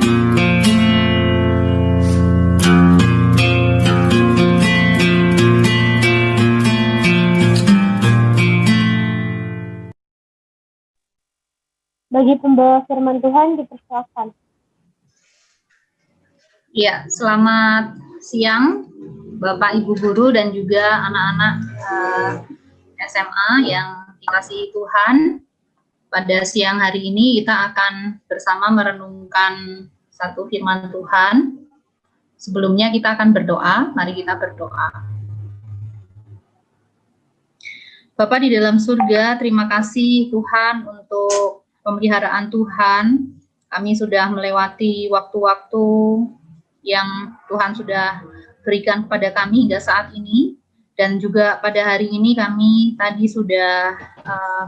Bagi pembawa firman Tuhan dipersilakan. Ya, selamat siang Bapak Ibu Guru dan juga anak-anak SMA yang dikasihi Tuhan. Pada siang hari ini kita akan bersama merenungkan satu firman Tuhan. Sebelumnya kita akan berdoa, mari kita berdoa. Bapa di dalam surga, terima kasih Tuhan untuk pemeliharaan Tuhan. Kami sudah melewati waktu-waktu yang Tuhan sudah berikan kepada kami hingga saat ini. Dan juga pada hari ini kami tadi sudah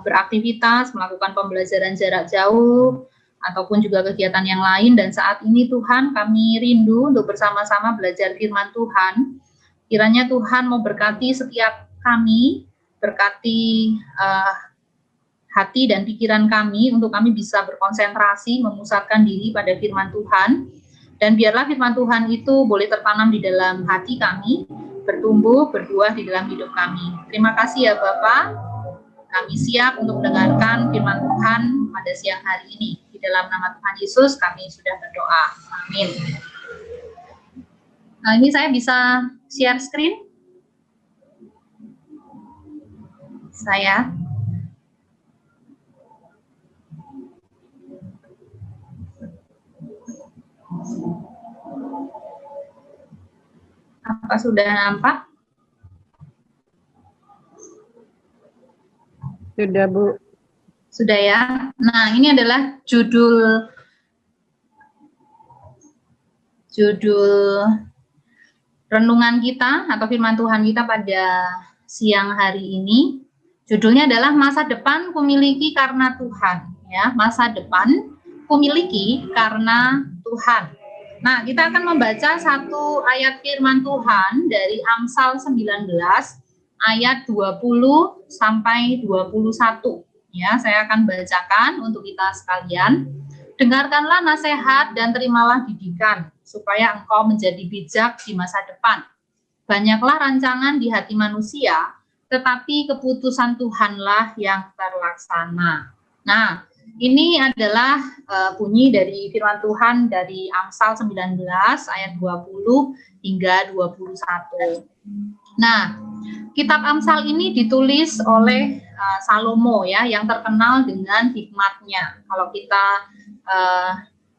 beraktivitas, melakukan pembelajaran jarak jauh, ataupun juga kegiatan yang lain. Dan saat ini Tuhan kami rindu untuk bersama-sama belajar firman Tuhan. Kiranya Tuhan mau berkati setiap kami, berkati hati dan pikiran kami untuk kami bisa berkonsentrasi, memusatkan diri pada firman Tuhan. Dan biarlah firman Tuhan itu boleh tertanam di dalam hati kami, bertumbuh, berbuah di dalam hidup kami. Terima kasih ya Bapak. Kami siap untuk mendengarkan firman Tuhan pada siang hari ini. Di dalam nama Tuhan Yesus kami sudah berdoa. Amin. Nah, ini saya bisa share screen? Saya. Apa sudah nampak? Sudah, Bu. Sudah ya. Nah, ini adalah judul renungan kita atau firman Tuhan kita pada siang hari ini. Judulnya adalah masa depan kumiliki karena Tuhan. Ya, masa depan kumiliki karena Tuhan. Nah, kita akan membaca satu ayat firman Tuhan dari Amsal 19 ayat 20 sampai 21. Ya, saya akan bacakan untuk kita sekalian. Dengarkanlah nasihat dan terimalah didikan, supaya engkau menjadi bijak di masa depan. Banyaklah rancangan di hati manusia, tetapi keputusan Tuhanlah yang terlaksana. Nah, ini adalah bunyi dari firman Tuhan dari Amsal 19 ayat 20 hingga 21. Nah, kitab Amsal ini ditulis oleh Salomo ya, yang terkenal dengan hikmatnya. Kalau kita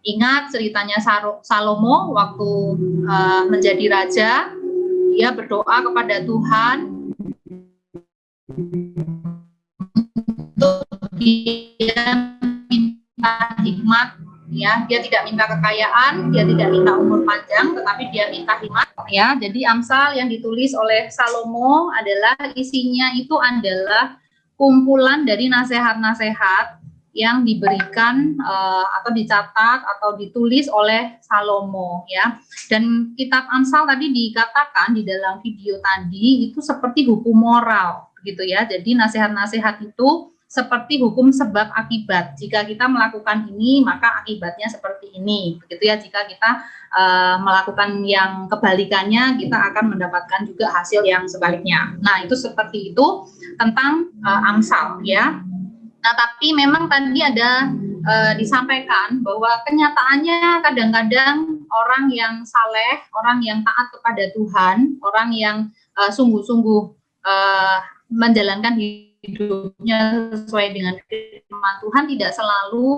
ingat ceritanya Salomo waktu menjadi raja, dia berdoa kepada Tuhan untuk dia minta hikmat, ya, dia tidak minta kekayaan, dia tidak minta umur panjang, tetapi dia minta hikmat, ya. Jadi Amsal yang ditulis oleh Salomo adalah isinya itu adalah kumpulan dari nasihat-nasihat yang diberikan atau dicatat atau ditulis oleh Salomo, ya. Dan kitab Amsal tadi dikatakan di dalam video tadi itu seperti hukum moral, gitu ya. Jadi nasihat-nasihat itu seperti hukum sebab akibat. Jika kita melakukan ini, maka akibatnya seperti ini. Begitu ya, jika kita melakukan yang kebalikannya, kita akan mendapatkan juga hasil yang sebaliknya. Nah, itu seperti itu tentang Amsal ya. Nah, tapi memang tadi ada disampaikan bahwa kenyataannya kadang-kadang orang yang saleh, orang yang taat kepada Tuhan, orang yang sungguh-sungguh menjalankan hidupnya sesuai dengan firman Tuhan tidak selalu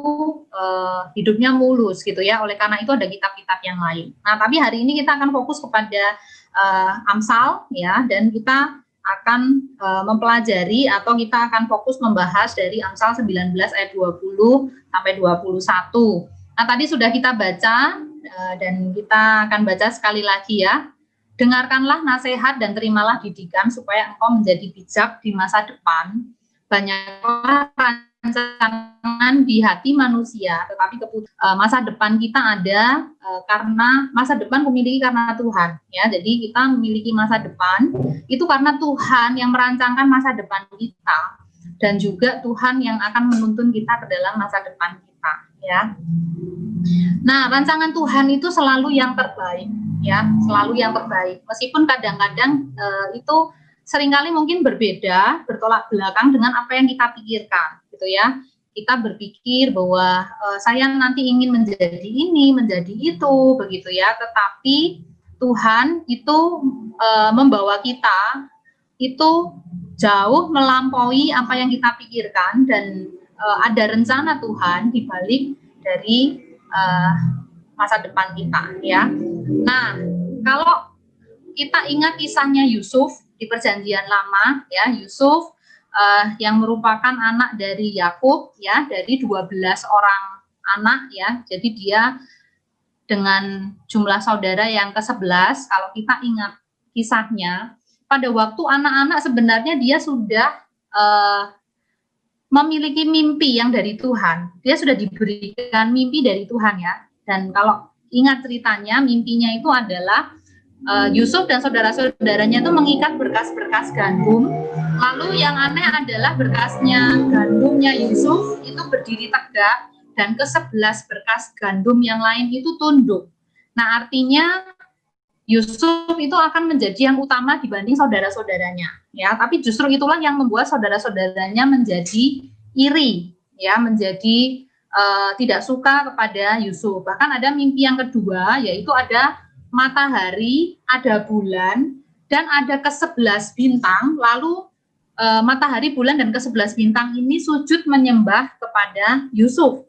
hidupnya mulus gitu ya. Oleh karena itu ada kitab-kitab yang lain. Nah, tapi hari ini kita akan fokus kepada Amsal ya, dan kita akan mempelajari atau kita akan fokus membahas dari Amsal 19 ayat 20 sampai 21. Nah, tadi sudah kita baca dan kita akan baca sekali lagi ya. Dengarkanlah nasihat dan terimalah didikan supaya engkau menjadi bijak di masa depan. Banyaklah rancangan di hati manusia, tetapi masa depan kita ada karena masa depan memiliki karena Tuhan. Ya, jadi kita memiliki masa depan itu karena Tuhan yang merancangkan masa depan kita, dan juga Tuhan yang akan menuntun kita ke dalam masa depan kita. ya. Nah, rancangan Tuhan itu selalu yang terbaik, ya, selalu yang terbaik. Meskipun kadang-kadang itu seringkali mungkin berbeda, bertolak belakang dengan apa yang kita pikirkan, gitu ya. Kita berpikir bahwa saya nanti ingin menjadi ini, menjadi itu, begitu ya. Tetapi Tuhan itu membawa kita itu jauh melampaui apa yang kita pikirkan, dan ada rencana Tuhan di balik dari masa depan kita, ya. Nah, kalau kita ingat kisahnya Yusuf di Perjanjian Lama, ya, Yusuf yang merupakan anak dari Yakub, ya, dari 12 orang anak, ya. Jadi dia dengan jumlah saudara yang ke-11, kalau kita ingat kisahnya, pada waktu anak-anak sebenarnya dia sudah memiliki mimpi yang dari Tuhan. Dia sudah diberikan mimpi dari Tuhan, ya. Dan kalau ingat ceritanya, mimpinya itu adalah Yusuf dan saudara-saudaranya itu mengikat berkas-berkas gandum. Lalu yang aneh adalah berkasnya gandumnya Yusuf itu berdiri tegak, dan ke-11 berkas gandum yang lain itu tunduk. Nah, artinya Yusuf itu akan menjadi yang utama dibanding saudara-saudaranya, ya. Tapi justru itulah yang membuat saudara-saudaranya menjadi iri, ya, menjadi tidak suka kepada Yusuf. Bahkan ada mimpi yang kedua, yaitu ada matahari, ada bulan, dan ada ke-11 bintang. Lalu matahari, bulan, dan ke-11 bintang ini sujud menyembah kepada Yusuf.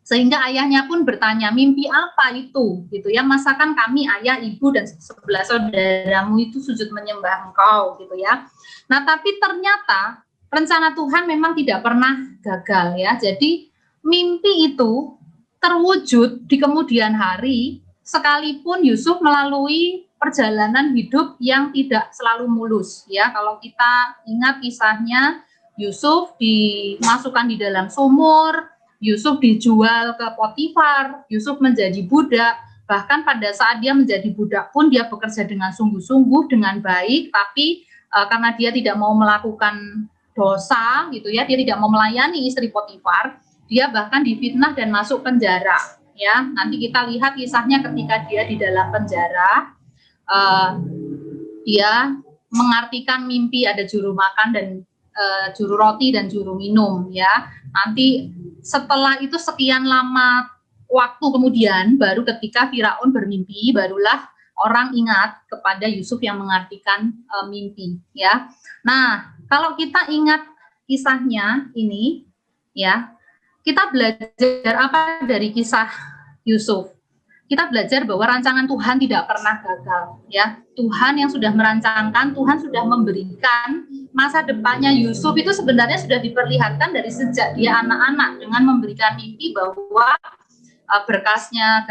Sehingga ayahnya pun bertanya, mimpi apa itu? Gitu ya, masakan kami ayah, ibu, dan 11 saudaramu itu sujud menyembah engkau, gitu ya. Nah, tapi ternyata rencana Tuhan memang tidak pernah gagal, ya. Jadi mimpi itu terwujud di kemudian hari, sekalipun Yusuf melalui perjalanan hidup yang tidak selalu mulus, ya. Kalau kita ingat kisahnya, Yusuf dimasukkan di dalam sumur, Yusuf dijual ke Potifar, Yusuf menjadi budak. Bahkan pada saat dia menjadi budak pun dia bekerja dengan sungguh-sungguh, dengan baik, tapi karena dia tidak mau melakukan dosa, gitu ya, dia tidak mau melayani istri Potifar, dia bahkan difitnah dan masuk penjara, ya. Nanti kita lihat kisahnya ketika dia di dalam penjara, dia mengartikan mimpi, ada juru makan dan juru roti dan juru minum, ya. Nanti setelah itu sekian lama waktu kemudian, baru ketika Firaun bermimpi, barulah orang ingat kepada Yusuf yang mengartikan mimpi, ya. Nah, kalau kita ingat kisahnya ini, ya, kita belajar apa dari kisah Yusuf? Kita belajar bahwa rancangan Tuhan tidak pernah gagal, ya. Tuhan yang sudah merancangkan, Tuhan sudah memberikan masa depannya Yusuf itu sebenarnya sudah diperlihatkan dari sejak dia anak-anak, dengan memberikan mimpi bahwa berkasnya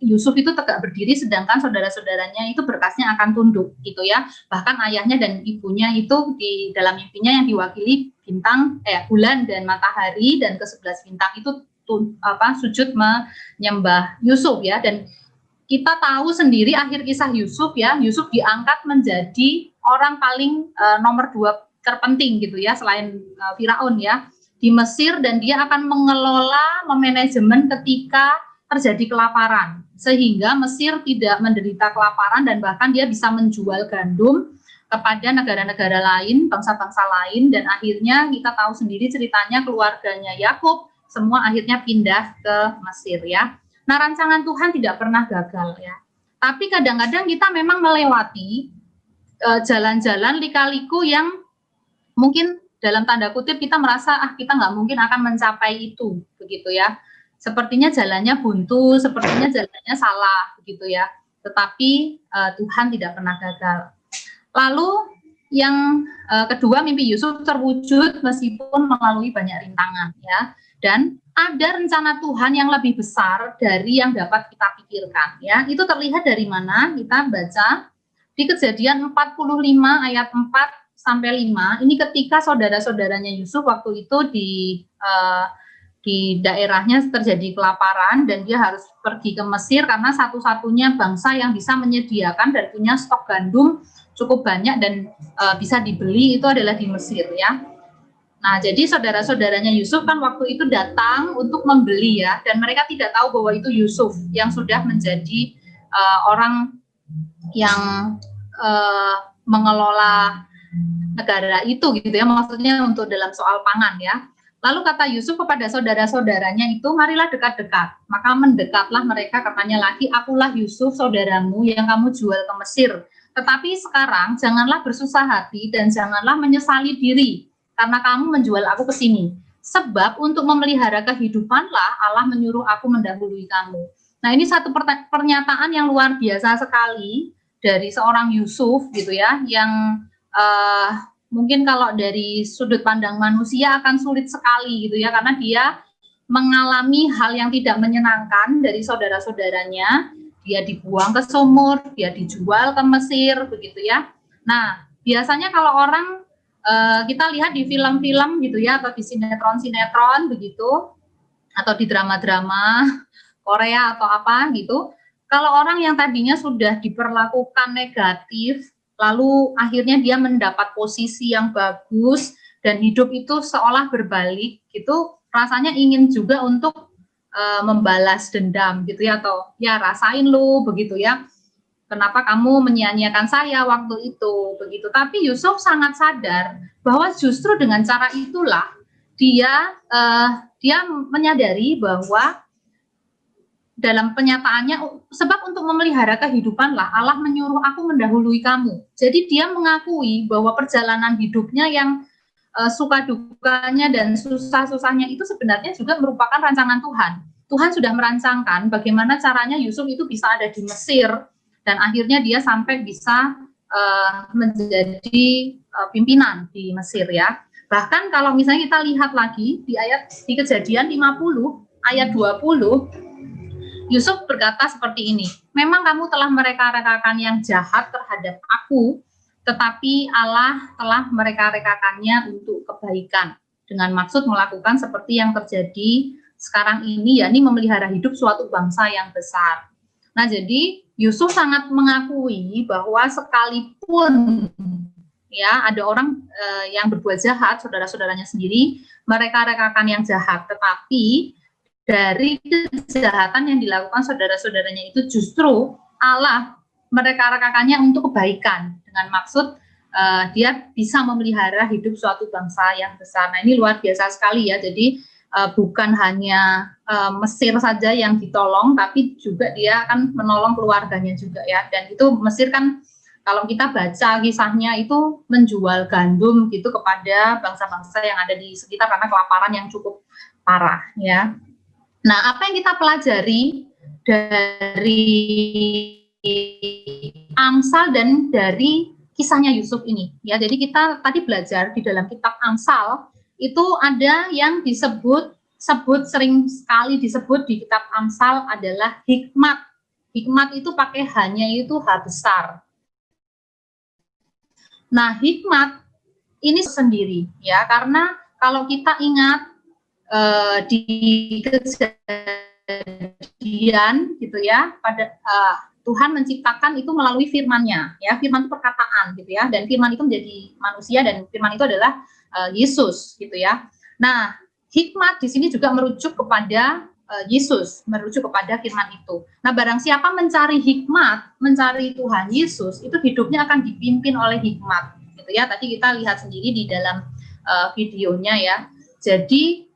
Yusuf itu tegak berdiri, sedangkan saudara-saudaranya itu berkasnya akan tunduk, gitu ya. Bahkan ayahnya dan ibunya itu di dalam mimpinya yang diwakili bintang, bulan dan matahari, dan ke-11 bintang itu sujud menyembah Yusuf, ya. Dan kita tahu sendiri akhir kisah Yusuf, ya. Yusuf diangkat menjadi orang paling nomor 2 terpenting, gitu ya, selain Firaun, ya, di Mesir, dan dia akan mengelola, memanajemen ketika terjadi kelaparan, sehingga Mesir tidak menderita kelaparan, dan bahkan dia bisa menjual gandum kepada negara-negara lain, bangsa-bangsa lain, dan akhirnya kita tahu sendiri ceritanya, keluarganya Yakub semua akhirnya pindah ke Mesir, ya. Nah, rancangan Tuhan tidak pernah gagal, ya. Tapi kadang-kadang kita memang melewati jalan-jalan lika-liku yang mungkin dalam tanda kutip kita merasa kita nggak mungkin akan mencapai itu, begitu ya. Sepertinya jalannya buntu, sepertinya jalannya salah, begitu ya. Tetapi Tuhan tidak pernah gagal. Lalu yang kedua, mimpi Yusuf terwujud meskipun melalui banyak rintangan, ya. Dan ada rencana Tuhan yang lebih besar dari yang dapat kita pikirkan, ya. Itu terlihat dari mana? Kita baca di Kejadian 45 ayat 4 sampai 5. Ini ketika saudara-saudaranya Yusuf waktu itu di daerahnya terjadi kelaparan, dan dia harus pergi ke Mesir karena satu-satunya bangsa yang bisa menyediakan dan punya stok gandum cukup banyak dan bisa dibeli itu adalah di Mesir, ya. Nah, jadi saudara-saudaranya Yusuf kan waktu itu datang untuk membeli ya, dan mereka tidak tahu bahwa itu Yusuf yang sudah menjadi orang yang mengelola negara itu gitu ya, maksudnya untuk dalam soal pangan ya. Lalu kata Yusuf kepada saudara-saudaranya itu, marilah dekat-dekat. Maka mendekatlah mereka, katanya lagi, akulah Yusuf saudaramu yang kamu jual ke Mesir. Tetapi sekarang janganlah bersusah hati dan janganlah menyesali diri karena kamu menjual aku ke sini. Sebab untuk memelihara kehidupanlah Allah menyuruh aku mendahului kamu. Nah, ini satu pernyataan yang luar biasa sekali dari seorang Yusuf gitu ya, yang mungkin kalau dari sudut pandang manusia akan sulit sekali gitu ya, karena dia mengalami hal yang tidak menyenangkan dari saudara-saudaranya. Dia dibuang ke sumur, dia dijual ke Mesir begitu ya. Nah, biasanya kalau orang kita lihat di film-film gitu ya, atau di sinetron-sinetron begitu, atau di drama-drama Korea atau apa gitu, kalau orang yang tadinya sudah diperlakukan negatif, lalu akhirnya dia mendapat posisi yang bagus dan hidup itu seolah berbalik gitu, rasanya ingin juga untuk membalas dendam gitu ya, atau ya rasain lu begitu ya, kenapa kamu menyia-nyiakan saya waktu itu begitu. Tapi Yusuf sangat sadar bahwa justru dengan cara itulah dia menyadari bahwa dalam penyataannya, sebab untuk memelihara kehidupan lah Allah menyuruh aku mendahului kamu. Jadi dia mengakui bahwa perjalanan hidupnya yang suka dukanya dan susah-susahnya itu sebenarnya juga merupakan rancangan Tuhan. Tuhan sudah merancangkan bagaimana caranya Yusuf itu bisa ada di Mesir, dan akhirnya dia sampai bisa menjadi pimpinan di Mesir ya. Bahkan kalau misalnya kita lihat lagi di Kejadian 50 ayat 20, Yusuf berkata seperti ini, memang kamu telah mereka-rekakan yang jahat terhadap aku, tetapi Allah telah mereka-rekakannya untuk kebaikan, dengan maksud melakukan seperti yang terjadi sekarang ini, yakni memelihara hidup suatu bangsa yang besar. Nah, jadi Yusuf sangat mengakui bahwa sekalipun ya ada orang yang berbuat jahat, saudara-saudaranya sendiri, mereka-rekakan yang jahat, tetapi dari kejahatan yang dilakukan saudara-saudaranya itu justru Allah mereka-rekakannya untuk kebaikan, dengan maksud dia bisa memelihara hidup suatu bangsa yang besar. Nah, ini luar biasa sekali ya. Jadi bukan hanya Mesir saja yang ditolong, tapi juga dia akan menolong keluarganya juga ya. Dan itu Mesir kan kalau kita baca kisahnya itu menjual gandum gitu kepada bangsa-bangsa yang ada di sekitar karena kelaparan yang cukup parah ya. Nah, apa yang kita pelajari dari Amsal dan dari kisahnya Yusuf ini ya. Jadi kita tadi belajar di dalam kitab Amsal itu ada yang sering sekali disebut di kitab Amsal adalah hikmat. Hikmat itu pakai hanya itu H besar. Nah, hikmat ini sendiri ya, karena kalau kita ingat di Kejadian gitu ya, pada Tuhan menciptakan itu melalui firman-Nya ya, firman itu perkataan gitu ya, dan firman itu menjadi manusia dan firman itu adalah Yesus gitu ya. Nah, hikmat di sini juga merujuk kepada Yesus, merujuk kepada firman itu. Nah, barang siapa mencari hikmat, mencari Tuhan Yesus, itu hidupnya akan dipimpin oleh hikmat gitu ya. Tadi kita lihat sendiri di dalam videonya ya. Jadi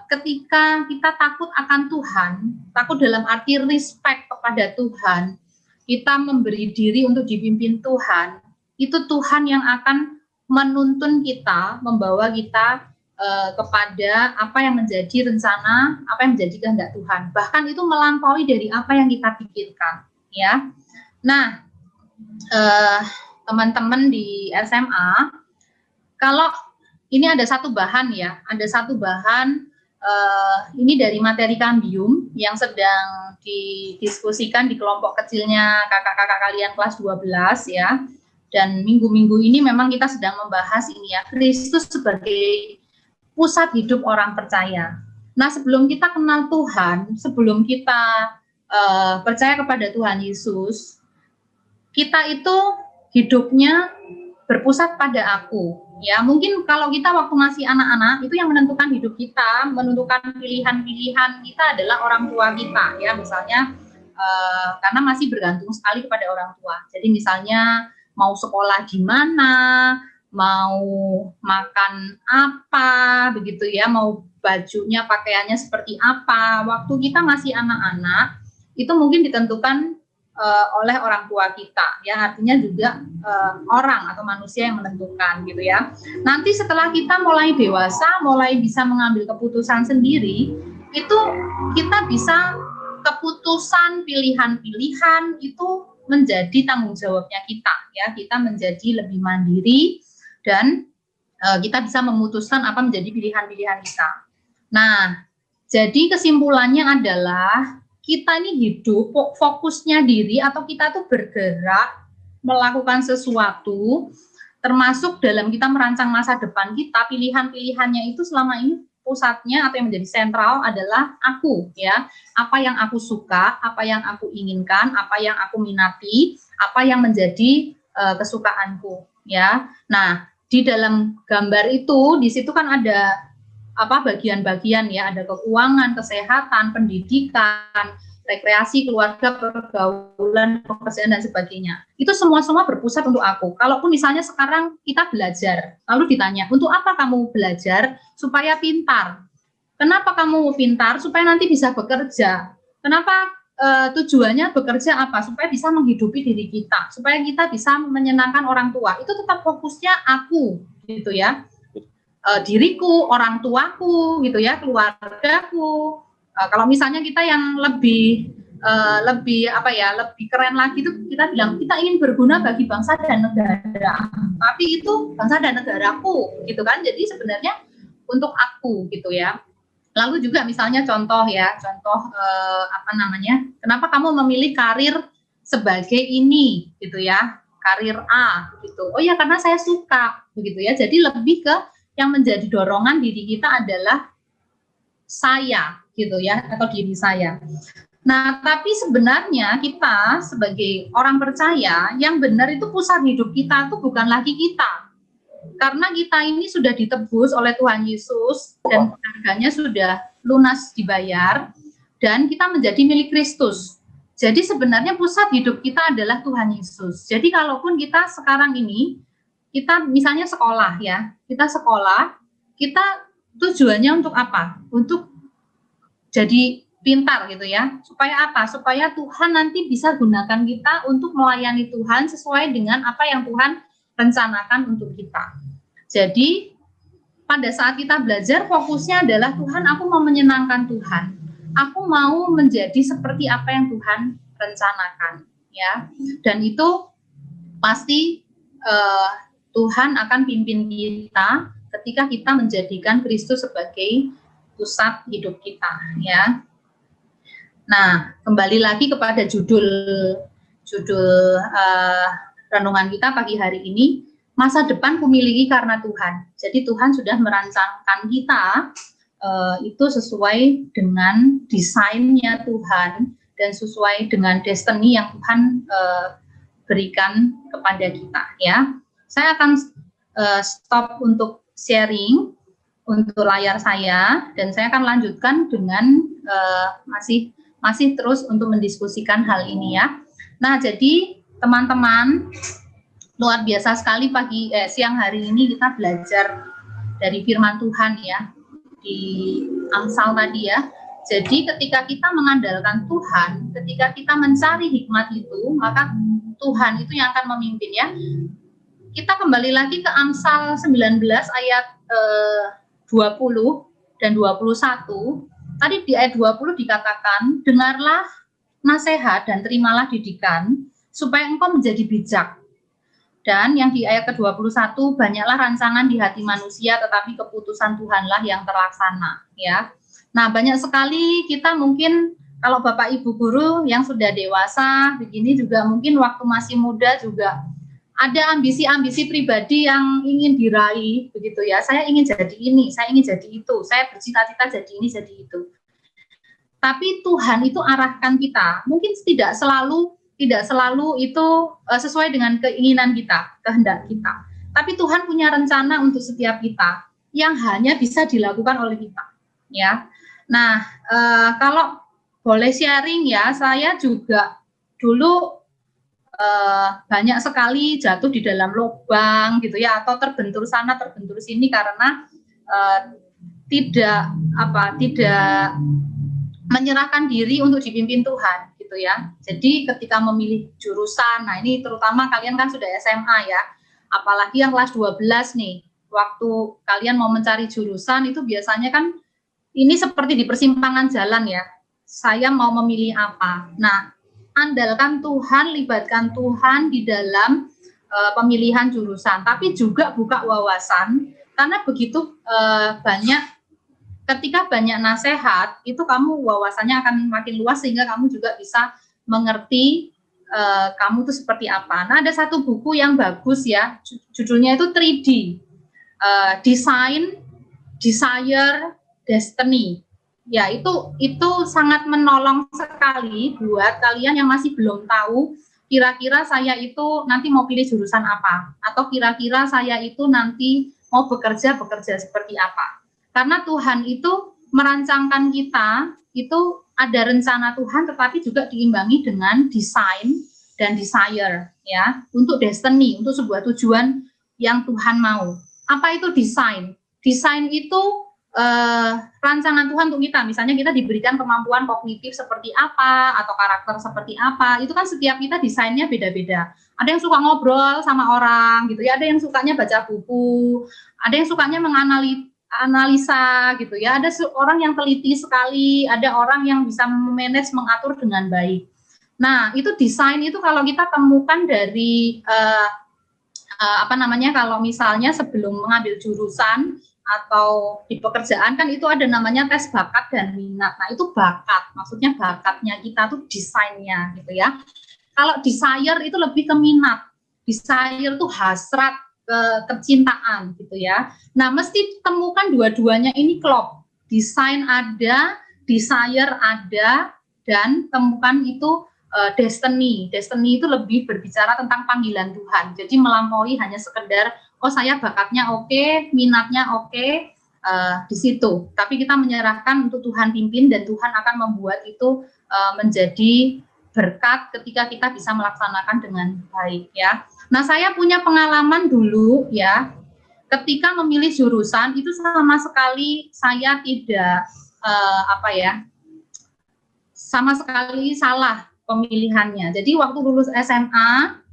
ketika kita takut akan Tuhan, takut dalam arti respect kepada Tuhan, kita memberi diri untuk dipimpin Tuhan, itu Tuhan yang akan menuntun kita, membawa kita kepada apa yang menjadi rencana, apa yang menjadi kehendak Tuhan. Bahkan itu melampaui dari apa yang kita pikirkan, ya. Nah, teman-teman di SMA, kalau ini ada satu bahan ya, ada satu bahan ini dari materi Cambium yang sedang didiskusikan di kelompok kecilnya kakak-kakak kalian kelas 12 ya. Dan minggu-minggu ini memang kita sedang membahas ini ya, Kristus sebagai pusat hidup orang percaya. Nah, sebelum kita kenal Tuhan, sebelum kita percaya kepada Tuhan Yesus, kita itu hidupnya berpusat pada aku. Ya, mungkin kalau kita waktu masih anak-anak itu yang menentukan hidup kita, menentukan pilihan-pilihan kita adalah orang tua kita, ya. Misalnya karena masih bergantung sekali kepada orang tua. Jadi misalnya mau sekolah di mana, mau makan apa, begitu ya, mau bajunya, pakaiannya seperti apa. Waktu kita masih anak-anak, itu mungkin ditentukan oleh orang tua kita, ya, artinya juga orang atau manusia yang menentukan, gitu ya. Nanti setelah kita mulai dewasa, mulai bisa mengambil keputusan sendiri, itu kita bisa keputusan pilihan-pilihan itu menjadi tanggung jawabnya kita, ya. Kita menjadi lebih mandiri dan kita bisa memutuskan apa menjadi pilihan-pilihan kita. Nah, jadi kesimpulannya adalah kita ini hidup fokusnya diri atau kita tuh bergerak melakukan sesuatu, termasuk dalam kita merancang masa depan kita, pilihan-pilihannya itu selama ini pusatnya atau yang menjadi sentral adalah aku, ya. Apa yang aku suka, apa yang aku inginkan, apa yang aku minati, apa yang menjadi kesukaanku, ya. Nah, di dalam gambar itu, di situ kan ada bagian-bagian, ya, ada keuangan, kesehatan, pendidikan, rekreasi, keluarga, pergaulan, pekerjaan dan sebagainya. Itu semua berpusat untuk aku. Kalaupun misalnya sekarang kita belajar, lalu ditanya, untuk apa kamu belajar? Supaya pintar. Kenapa kamu pintar? Supaya nanti bisa bekerja. Kenapa tujuannya bekerja apa? Supaya bisa menghidupi diri kita, supaya kita bisa menyenangkan orang tua. Itu tetap fokusnya aku, gitu ya. Diriku, orang tuaku, gitu ya, keluargaku. Kalau misalnya kita yang lebih keren lagi itu kita bilang kita ingin berguna bagi bangsa dan negara. Tapi itu bangsa dan negaraku, gitu kan. Jadi sebenarnya untuk aku, gitu ya. Lalu juga misalnya contoh, kenapa kamu memilih karir sebagai ini, gitu ya, karir A, gitu. Oh ya, karena saya suka, begitu ya. Jadi lebih ke yang menjadi dorongan diri kita adalah saya, gitu ya, atau diri saya. Nah, tapi sebenarnya kita sebagai orang percaya, yang benar itu pusat hidup kita itu bukan lagi kita. Karena kita ini sudah ditebus oleh Tuhan Yesus dan harganya sudah lunas dibayar dan kita menjadi milik Kristus. Jadi sebenarnya pusat hidup kita adalah Tuhan Yesus. Jadi kalaupun kita sekarang ini kita misalnya sekolah, ya, kita tujuannya untuk apa? Untuk jadi pintar, gitu ya. Supaya apa? Supaya Tuhan nanti bisa gunakan kita untuk melayani Tuhan sesuai dengan apa yang Tuhan rencanakan untuk kita. Jadi pada saat kita belajar, fokusnya adalah Tuhan, aku mau menyenangkan Tuhan. Aku mau menjadi seperti apa yang Tuhan rencanakan, ya. Dan itu pasti Tuhan akan pimpin kita ketika kita menjadikan Kristus sebagai pusat hidup kita, ya. Nah, kembali lagi kepada judul renungan kita pagi hari ini, masa depan kumiliki karena Tuhan. Jadi Tuhan sudah merancangkan kita itu sesuai dengan desainnya Tuhan dan sesuai dengan destiny yang Tuhan berikan kepada kita, ya. Saya akan stop untuk sharing untuk layar saya dan saya akan lanjutkan dengan masih terus untuk mendiskusikan hal ini, ya. Nah, jadi teman-teman, luar biasa sekali siang hari ini kita belajar dari firman Tuhan, ya, di Amsal tadi, ya. Jadi ketika kita mengandalkan Tuhan, ketika kita mencari hikmat itu, maka Tuhan itu yang akan memimpin, ya. Kita kembali lagi ke Amsal 19 ayat 20 dan 21. Tadi di ayat 20 dikatakan, dengarlah nasihat dan terimalah didikan, supaya engkau menjadi bijak. Dan yang di ayat ke-21, banyaklah rancangan di hati manusia, tetapi keputusan Tuhanlah yang terlaksana, ya. Nah, banyak sekali kita mungkin, kalau Bapak Ibu guru yang sudah dewasa, begini juga mungkin waktu masih muda juga, ada ambisi-ambisi pribadi yang ingin diraih, begitu ya. Saya ingin jadi ini, saya ingin jadi itu, saya bercita-cita jadi ini, jadi itu. Tapi Tuhan itu arahkan kita, mungkin tidak selalu itu sesuai dengan keinginan kita, kehendak kita. tapi Tuhan punya rencana untuk setiap kita yang hanya bisa dilakukan oleh kita, ya. Nah, kalau boleh sharing ya, saya juga dulu banyak sekali jatuh di dalam lubang gitu ya, atau terbentur sana terbentur sini karena tidak menyerahkan diri untuk dipimpin Tuhan gitu ya. Jadi ketika memilih jurusan, nah ini terutama kalian kan sudah SMA ya, apalagi yang kelas 12 nih, waktu kalian mau mencari jurusan itu biasanya kan ini seperti di persimpangan jalan ya, saya mau memilih apa. Nah, andalkan Tuhan, libatkan Tuhan di dalam pemilihan jurusan, tapi juga buka wawasan, karena begitu ketika banyak nasihat, itu kamu wawasannya akan makin luas sehingga kamu juga bisa mengerti kamu itu seperti apa. Nah, ada satu buku yang bagus ya, judulnya itu 3D, Design, Desire, Destiny. Ya, itu sangat menolong sekali buat kalian yang masih belum tahu kira-kira saya itu nanti mau pilih jurusan apa, atau kira-kira saya itu nanti mau bekerja seperti apa. Karena Tuhan itu merancangkan kita, itu ada rencana Tuhan, tetapi juga diimbangi dengan desain dan desire, ya, untuk destiny, untuk sebuah tujuan yang Tuhan mau. Apa itu desain? Desain itu rancangan Tuhan untuk kita. Misalnya kita diberikan kemampuan kognitif seperti apa, atau karakter seperti apa, itu kan setiap kita desainnya beda-beda. Ada yang suka ngobrol sama orang gitu ya, ada yang sukanya baca buku, ada yang sukanya menganalisa gitu ya, ada orang yang teliti sekali, ada orang yang bisa memanage, mengatur dengan baik. Nah, itu desain itu kalau kita temukan dari kalau misalnya sebelum mengambil jurusan atau di pekerjaan kan itu ada namanya tes bakat dan minat. Nah, itu bakat, maksudnya bakatnya kita tuh desainnya gitu ya. Kalau desire itu lebih ke minat. Desire itu hasrat, kecintaan gitu ya. Nah, mesti temukan dua-duanya ini klop. Desain ada, desire ada, dan temukan itu destiny. Destiny itu lebih berbicara tentang panggilan Tuhan. Jadi melampaui hanya sekedar oh saya bakatnya oke, minatnya oke, di situ. Tapi kita menyerahkan untuk Tuhan pimpin dan Tuhan akan membuat itu menjadi berkat ketika kita bisa melaksanakan dengan baik ya. Nah, saya punya pengalaman dulu ya, ketika memilih jurusan itu sama sekali saya tidak sama sekali salah pemilihannya. Jadi waktu lulus SMA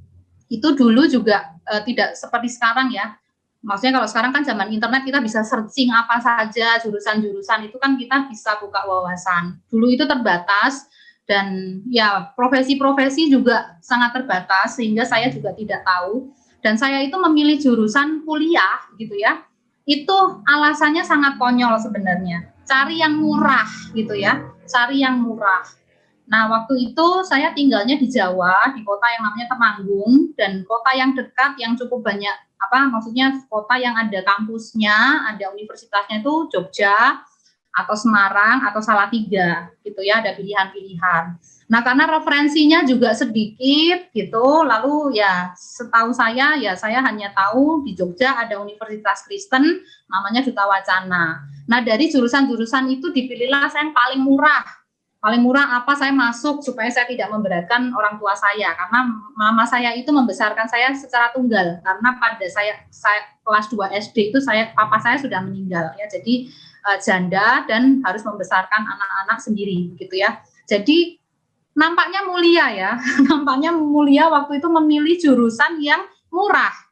itu dulu juga tidak seperti sekarang ya. Maksudnya kalau sekarang kan zaman internet kita bisa searching apa saja jurusan-jurusan, itu kan kita bisa buka wawasan. Dulu itu terbatas dan ya profesi-profesi juga sangat terbatas sehingga saya juga tidak tahu. Dan saya itu memilih jurusan kuliah gitu ya. Itu alasannya sangat konyol sebenarnya. Cari yang murah gitu ya. Cari yang murah. Nah, waktu itu saya tinggalnya di Jawa, di kota yang namanya Temanggung, dan kota yang dekat yang cukup banyak, maksudnya kota yang ada kampusnya, ada universitasnya itu Jogja, atau Semarang, atau Salatiga, gitu ya, ada pilihan-pilihan. Nah, karena referensinya juga sedikit, gitu, lalu ya setahu saya, ya saya hanya tahu di Jogja ada Universitas Kristen, namanya Duta Wacana. Nah, dari jurusan-jurusan itu dipilihlah saya yang paling murah. Paling murah apa saya masuk supaya saya tidak memberatkan orang tua saya, karena mama saya itu membesarkan saya secara tunggal, karena pada saya kelas 2 SD itu papa saya sudah meninggal ya, jadi janda dan harus membesarkan anak-anak sendiri gitu ya. Jadi nampaknya mulia ya, nampaknya mulia waktu itu memilih jurusan yang murah.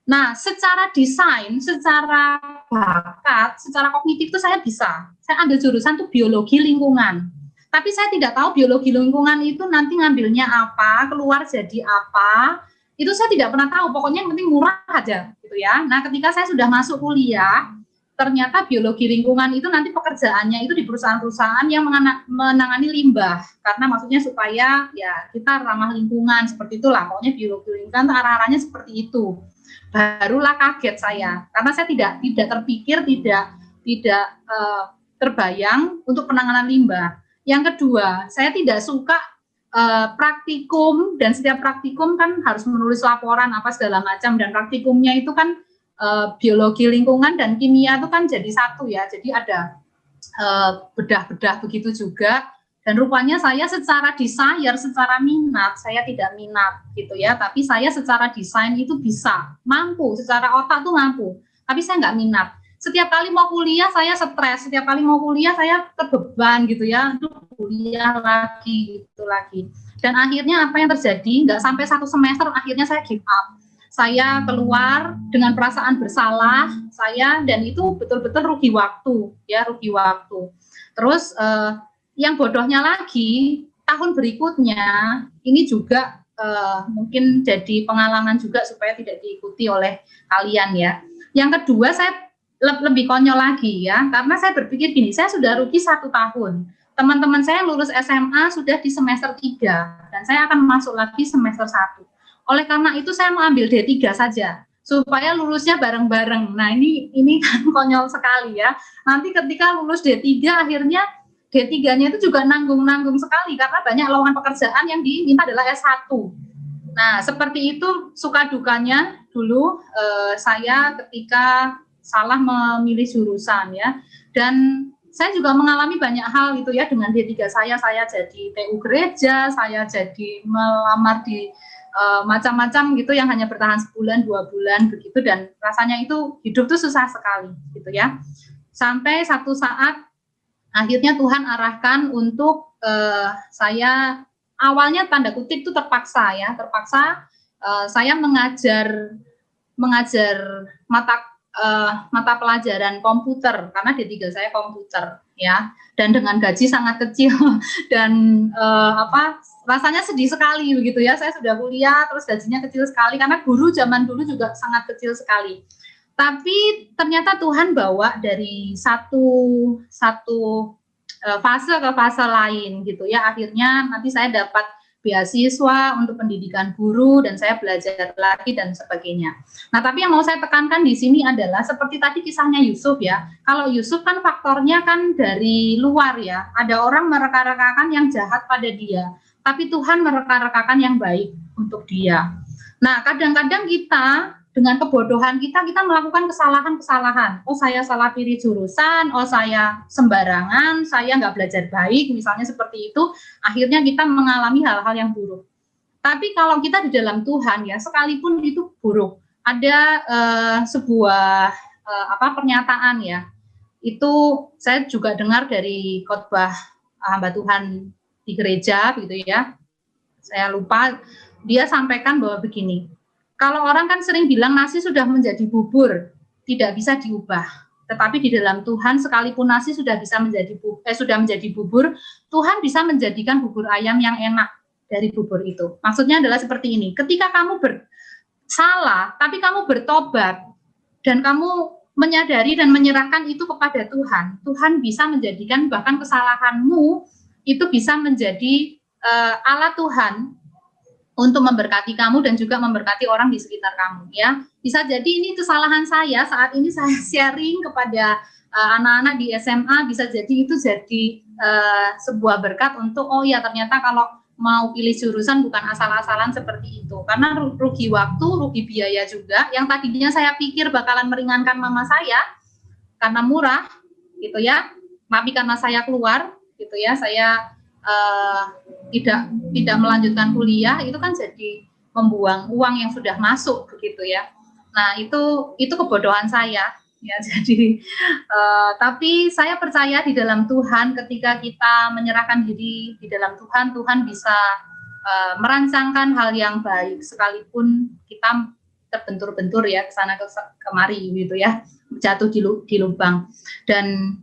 Nah, secara desain, secara bakat, secara kognitif itu saya bisa. Saya ambil jurusan tuh biologi lingkungan. Tapi saya tidak tahu biologi lingkungan itu nanti ngambilnya apa, keluar jadi apa, itu saya tidak pernah tahu, pokoknya yang penting murah aja gitu ya. Nah, ketika saya sudah masuk kuliah, ternyata biologi lingkungan itu nanti pekerjaannya itu di perusahaan-perusahaan yang menangani limbah, karena maksudnya supaya ya kita ramah lingkungan, seperti itulah, pokoknya biologi lingkungan arah-arahnya seperti itu. Barulah kaget saya, karena saya tidak terpikir, tidak terbayang untuk penanganan limbah. Yang kedua, saya tidak suka praktikum, dan setiap praktikum kan harus menulis laporan apa segala macam, dan praktikumnya itu kan biologi lingkungan dan kimia itu kan jadi satu ya, jadi ada bedah-bedah begitu juga. Dan rupanya saya secara desire, secara minat, saya tidak minat gitu ya, tapi saya secara desain itu bisa, mampu, secara otak tuh mampu, tapi saya nggak minat. Setiap kali mau kuliah saya stres, setiap kali mau kuliah saya terbeban gitu ya, aduh kuliah lagi gitu lagi. Dan akhirnya apa yang terjadi, nggak sampai 1 semester akhirnya saya give up. Saya keluar dengan perasaan bersalah saya, dan itu betul-betul rugi waktu ya, rugi waktu. Terus yang bodohnya lagi, tahun berikutnya ini juga mungkin jadi pengalaman juga supaya tidak diikuti oleh kalian ya. Yang kedua, saya lebih konyol lagi ya, karena saya berpikir gini, saya sudah rugi 1 tahun. Teman-teman saya lulus SMA sudah di semester 3 dan saya akan masuk lagi semester 1. Oleh karena itu saya mau ambil D3 saja supaya lulusnya bareng-bareng. Nah, ini kan konyol sekali ya. Nanti ketika lulus D3 akhirnya D3-nya itu juga nanggung-nanggung sekali karena banyak lowongan pekerjaan yang diminta adalah S1. Nah, seperti itu suka dukanya dulu saya ketika salah memilih jurusan ya. Dan saya juga mengalami banyak hal gitu ya, dengan D3 saya jadi TU gereja, saya jadi melamar di macam-macam gitu yang hanya bertahan sebulan, 2 bulan begitu, dan rasanya itu hidup tuh susah sekali gitu ya. Sampai satu saat akhirnya Tuhan arahkan untuk saya, awalnya tanda kutip itu terpaksa ya, saya mengajar mata pelajaran komputer karena D3 saya komputer ya, dan dengan gaji sangat kecil dan rasanya sedih sekali begitu ya. Saya sudah kuliah terus gajinya kecil sekali karena guru zaman dulu juga sangat kecil sekali. Tapi ternyata Tuhan bawa dari satu fase ke fase lain gitu ya. Akhirnya nanti saya dapat beasiswa untuk pendidikan guru dan saya belajar lagi dan sebagainya. Nah, tapi yang mau saya tekankan di sini adalah seperti tadi kisahnya Yusuf ya. Kalau Yusuf kan faktornya kan dari luar ya. Ada orang mereka-rekakan yang jahat pada dia, tapi Tuhan mereka-rekakan yang baik untuk dia. Nah, kadang-kadang kita dengan kebodohan kita melakukan kesalahan-kesalahan. Oh, saya salah pilih jurusan, oh saya sembarangan, saya nggak belajar baik, misalnya seperti itu. Akhirnya kita mengalami hal-hal yang buruk. Tapi kalau kita di dalam Tuhan ya, sekalipun itu buruk, ada sebuah pernyataan ya. Itu saya juga dengar dari khotbah hamba Tuhan di gereja gitu ya. Saya lupa, dia sampaikan bahwa begini. Kalau orang kan sering bilang nasi sudah menjadi bubur, tidak bisa diubah. Tetapi di dalam Tuhan, sekalipun nasi sudah menjadi bubur, Tuhan bisa menjadikan bubur ayam yang enak dari bubur itu. Maksudnya adalah seperti ini. Ketika kamu bersalah, tapi kamu bertobat dan kamu menyadari dan menyerahkan itu kepada Tuhan, Tuhan bisa menjadikan bahkan kesalahanmu itu bisa menjadi alat Tuhan untuk memberkati kamu dan juga memberkati orang di sekitar kamu ya. Bisa jadi ini kesalahan saya, saat ini saya sharing kepada anak-anak di SMA, bisa jadi itu jadi sebuah berkat untuk oh ya ternyata kalau mau pilih jurusan bukan asal-asalan seperti itu. Karena rugi waktu, rugi biaya juga, yang tadinya saya pikir bakalan meringankan mama saya karena murah gitu ya. Tapi karena saya keluar gitu ya, saya tidak melanjutkan kuliah, itu kan jadi membuang uang yang sudah masuk begitu ya. Nah, itu kebodohan saya ya. Jadi tapi saya percaya di dalam Tuhan, ketika kita menyerahkan diri di dalam Tuhan, Tuhan bisa merancangkan hal yang baik sekalipun kita terbentur-bentur ya ke sana kemari gitu ya, jatuh di lubang. Dan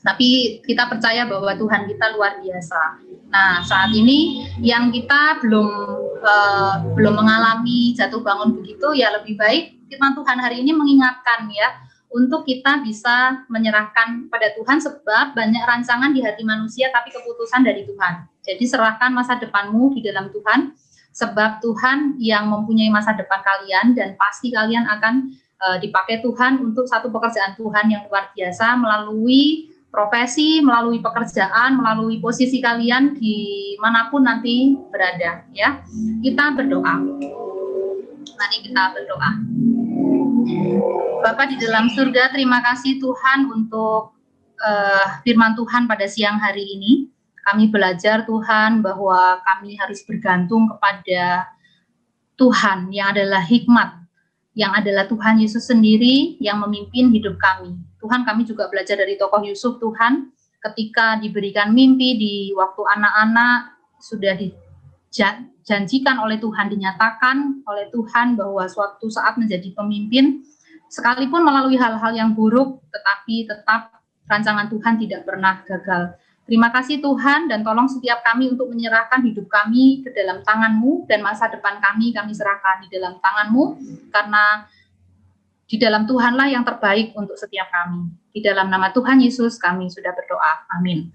tapi kita percaya bahwa Tuhan kita luar biasa. Nah, saat ini yang kita belum mengalami jatuh bangun begitu, ya lebih baik firman Tuhan hari ini mengingatkan ya, untuk kita bisa menyerahkan pada Tuhan, sebab banyak rancangan di hati manusia tapi keputusan dari Tuhan. Jadi serahkan masa depanmu di dalam Tuhan, sebab Tuhan yang mempunyai masa depan kalian, dan pasti kalian akan dipakai Tuhan untuk satu pekerjaan Tuhan yang luar biasa melalui profesi, melalui pekerjaan, melalui posisi kalian dimanapun nanti berada, ya. Kita berdoa. Mari kita berdoa. Bapa di dalam surga, terima kasih Tuhan untuk firman Tuhan pada siang hari ini. Kami belajar Tuhan bahwa kami harus bergantung kepada Tuhan yang adalah hikmat, yang adalah Tuhan Yesus sendiri yang memimpin hidup kami. Tuhan, kami juga belajar dari tokoh Yusuf Tuhan, ketika diberikan mimpi di waktu anak-anak sudah dijanjikan oleh Tuhan, dinyatakan oleh Tuhan bahwa suatu saat menjadi pemimpin, sekalipun melalui hal-hal yang buruk, tetapi tetap rancangan Tuhan tidak pernah gagal. Terima kasih Tuhan, dan tolong setiap kami untuk menyerahkan hidup kami ke dalam tangan-Mu, dan masa depan kami serahkan di dalam tangan-Mu, karena di dalam Tuhanlah yang terbaik untuk setiap kami. Di dalam nama Tuhan Yesus kami sudah berdoa. Amin.